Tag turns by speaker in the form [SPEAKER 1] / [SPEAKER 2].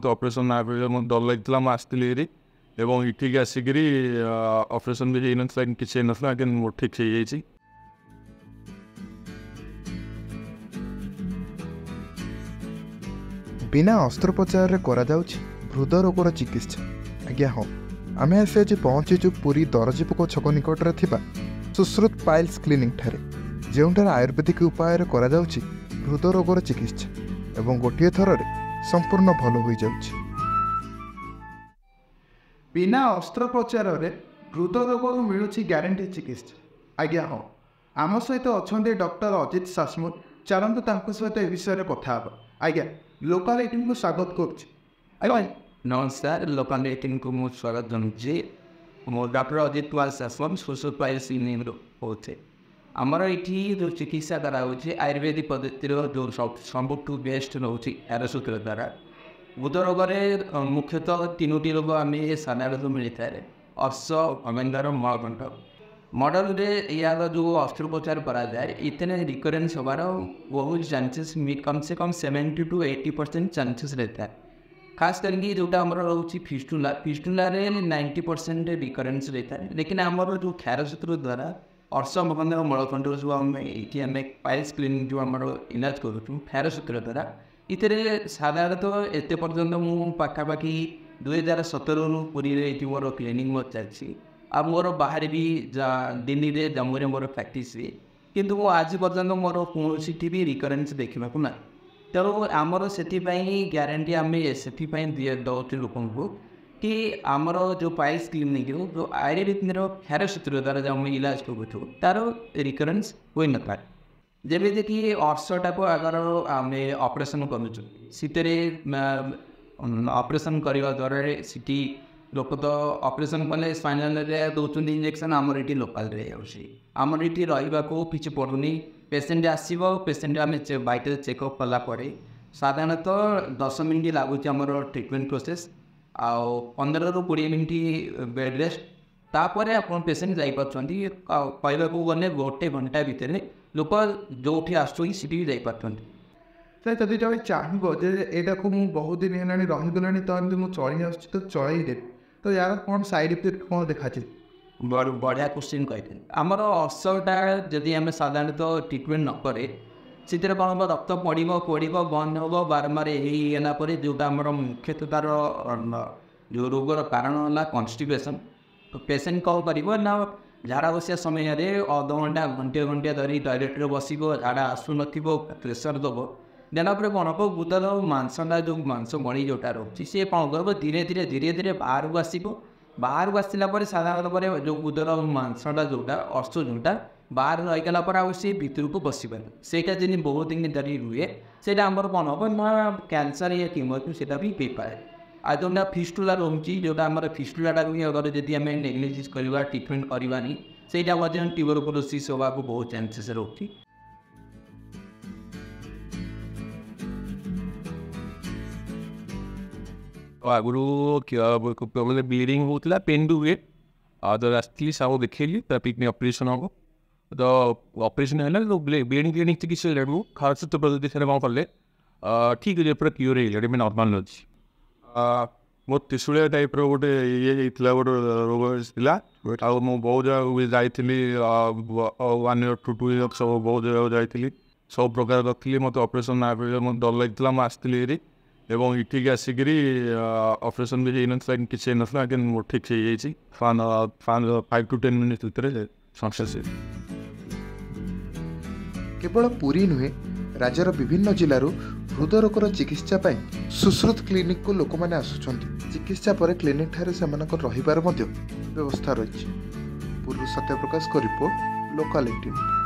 [SPEAKER 1] मत ऑपरेशन ना मत डर लगता मुझे आसती हेरी एवं इठिक आसिक ऑपरेशन भी हो ना किसी ना ठीक से जाइए।
[SPEAKER 2] बिना अस्त्रोपचार हृदय रोगर चिकित्सा। आज्ञा हाँ, आम आज पहुँचीचु पुरी दरजीपुक छक निकट में सुश्रुत पाइल्स क्लिनिक ठारे जोठार आयुर्वेदिक उपाय हृदय रोगर चिकित्सा एवं गोटे थर संपूर्ण भल हो जाउछि।
[SPEAKER 3] बिना अस्त्रोपचार हृदय रोग मिलूँ ग्यारंटी चिकित्सा। आज्ञा हाँ, आम सहित अच्छा डॉक्टर अजित सासमुत। चलतु सहित ए विषय में कथा। आज्ञा लोकाल 18 को स्वागत कर।
[SPEAKER 4] नमस्कार, लोकाल 18 को मुझे स्वागत जनाऊँगी। मो डॉक्टर अजित कुमार सासमन सुश्रुत पाइल्स होते आमर ये जो चिकित्सा कराऊँगी आयुर्वेदिक पद्धति जो सबुठ बेस्ट रोचे एरोसूत्र द्वारा हृदय रोग मुख्यतः 3टी रोग आम साधारण मिलता है अर्श अमेंदार मलकंठ मॉडल यार जो अस्त्रोपचार करा जाए इतने रिकरेंस होबार बहुत चांसेस कम से कम 70 to 80% चांसेस रहता है। खास करके जोटा आमर रोचे फिस्टुला 90% रिकरेंस रहता है। लेकिन आमर जो क्षारसूत्र द्वारा अर्श अमेंदार मलकंठ जो आम पाइल्स क्लिनिक जो आम इलाज करूँ क्षारसूत्र द्वारा इतने साधारणतः एत पर्यटन मु पाखापाखि 2017 पुरी मोर क्लिनिक मोर चलती आ मोर बाहर भी दिल्ली में जम्मू में मोर प्रैक्टिस हुए किंतु आज पर्यटन मोर कौन भी रिकरेंस देखा ना। तेणु आमर से ग्यारंटी आम से दौर लोक कि आमर जो पाइल्स क्लिनिक जो आयुर्वेदिक क्षारसूत्र द्वारा जो आम इलाज करूँ तार रिकरेंस हो न पाए। जमी कि अर्शटा को अगर आम ऑपरेशन कर ऑपरेशन करने द्वारा सीटी लोक तो ऑपरेशन कले स्पाइनल दौरान इंजेक्शन आमर ये लोकाल आमर ये रहा किसी पड़ूनी पेसेंट आसो पेसेंट आम बाइट चेकअप कलापर साधारणतः 10 मिनट लगुच आमर ट्रिटमेंट प्रोसेस आउ 15 ରୁ 20 मिनट बेड रेस्ट तापर आप पेसेंट जापे कहवाक गले गोटे घंटा भितर लोक जो आसुँगी जापे।
[SPEAKER 3] सर जदि जब चाहब यहाँ को मुझे बहुत दिन है रहीगला तो मुझे चली आस चलदेवी तो यार कौन साइड इफेक्ट कौन देखा?
[SPEAKER 4] बढ़िया क्वेश्चन कहते आमर अर्शटा जदि आम साधारणतः ट्रिटमेंट नक से कौन हम रक्त पड़ बंद हम बारंबार होगापर जोटा आम मुख्यतः तार जो रोगर कारण है कन्स्टिपेशन तो पेसेंट कौन कर झाड़ा बसिया समय अध घंटा घंटे घंटे धरी टॉयलेट बस झाड़ा आसुन प्रेसर दब देनापर कौन हम गुदर मांसटा जो मांस मणि जोटा रोचे सी कौन कर धीरे धीरे धीरे धीरे बाहर को आसो बाहर को आसापर साधारणतः जो गुदर मांसटा जोटा अर्श जोटा बाहर रहीगलापर सी भितर को बस पारे से बहुत दिन धरी रुए से आमर कौन हम ना कैंसर या ट्यूमर से भी हो पाए। आज जोटा फिस्टुला रोचे जोटा आम फिस्टुलाटा भी अगर जब आम नेग्लिजेंस करवा ट्रिटमेंट करवानी से ट्यूबरकुलोसिस होगा बहुत चांसेस रोचे।
[SPEAKER 1] आगुरी मैंने ब्लीडिंग होता पेन भी हुए तो आसती सब देखी पिकनिक ऑपरेशन हम तो ऑपरेशन है तो ब्लीडिंग क्लिनिक चिकित्सा क्षारसूत्र पद्धति से कौन कले ठीक है पूरा क्योर हो नॉर्मल अच्छी मो त्रिशूलिया टाइप रोटे ये गोटे रोग था बहुत जगह जाइली 1 year to 2 years सब बहुत जगह जाइली सब प्रकार रखी मत ऑपरेशन ना मत डर लगता मुझे आसती हेरी एवं इठिक आसिक ऑपरेशन भी हो ना किसी ना ठीक से जाइए 5 to 10 minutes भितर सक्सेस।
[SPEAKER 2] केवल पुरी नुहे राज्यर विभिन्न जिलूर हृदय रोगर चिकित्सा सुश्रुत क्लिनिक को लोक मैंने आसुंच चिकित्सा पर क्लिनिक ठारे से रहीबार व्यवस्था रही। पूर्व सत्यप्रकाश को रिपोर्ट लोकाल 18।